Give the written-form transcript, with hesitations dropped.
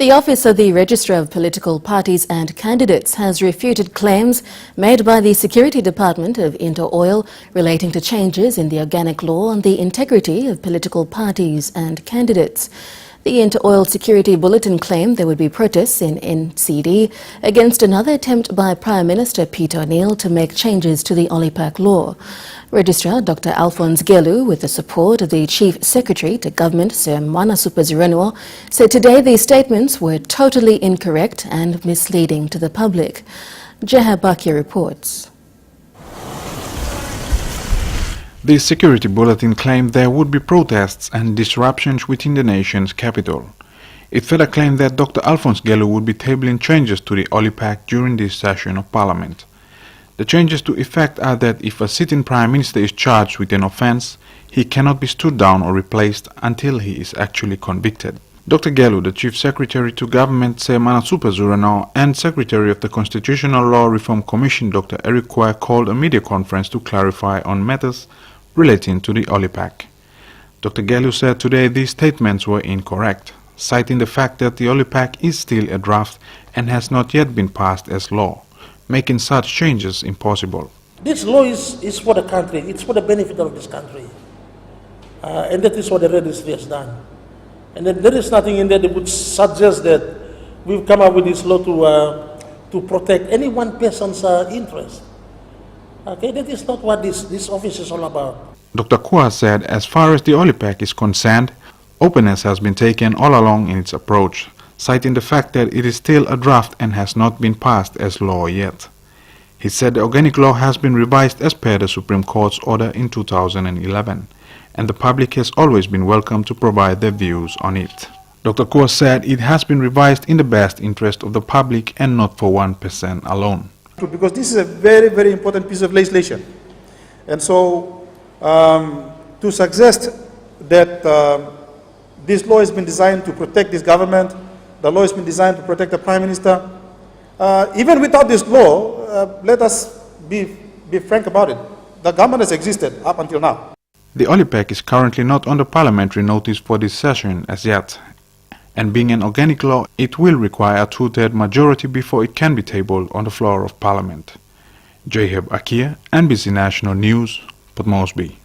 The Office of the Registrar of Political Parties and Candidates has refuted claims made by the Security Department of Interoil relating to changes in the organic law on the integrity of political parties and candidates. The Interoil Security Bulletin claimed there would be protests in NCD against another attempt by Prime Minister Peter O'Neill to make changes to the OLIPAC law. Registrar Dr. Alphonse Gelu, with the support of the Chief Secretary to Government Sir Manasupa Zirenuo, said today these statements were totally incorrect and misleading to the public. Jeha Bakia reports. The security bulletin claimed there would be protests and disruptions within the nation's capital. It further claimed that Dr. Alphonse Gelu would be tabling changes to the OLIPAC during this session of Parliament. The changes to effect are that if a sitting Prime Minister is charged with an offence, he cannot be stood down or replaced until he is actually convicted. Dr. Gelu, the Chief Secretary to Government Sir Manasupa Zirenuo, and Secretary of the Constitutional Law Reform Commission Dr. Eric Kwai called a media conference to clarify on matters relating to the OLIPAC. Dr. Gelu said today these statements were incorrect, citing the fact that the OLIPAC is still a draft and has not yet been passed as law, making such changes impossible. This law is for the country, it's for the benefit of this country. And that is what the registry has done. And then there is nothing in there that would suggest that we've come up with this law to protect any one person's interest. Okay, that is not what this office is all about. Dr. Kwai said as far as the OLIPAC is concerned, openness has been taken all along in its approach, citing the fact that it is still a draft and has not been passed as law yet. He said the organic law has been revised as per the Supreme Court's order in 2011, and the public has always been welcome to provide their views on it. Dr. Kwai said it has been revised in the best interest of the public and not for one person alone. Because this is a very, very important piece of legislation. And so to suggest that this law has been designed to protect this government, the law has been designed to protect the Prime Minister, even without this law, let us be frank about it. The government has existed up until now. The OLIPAC is currently not on the parliamentary notice for this session as yet, and being an organic law, it will require a two-thirds majority before it can be tabled on the floor of Parliament. Jeha Bakia, NBC National News, Port Moresby.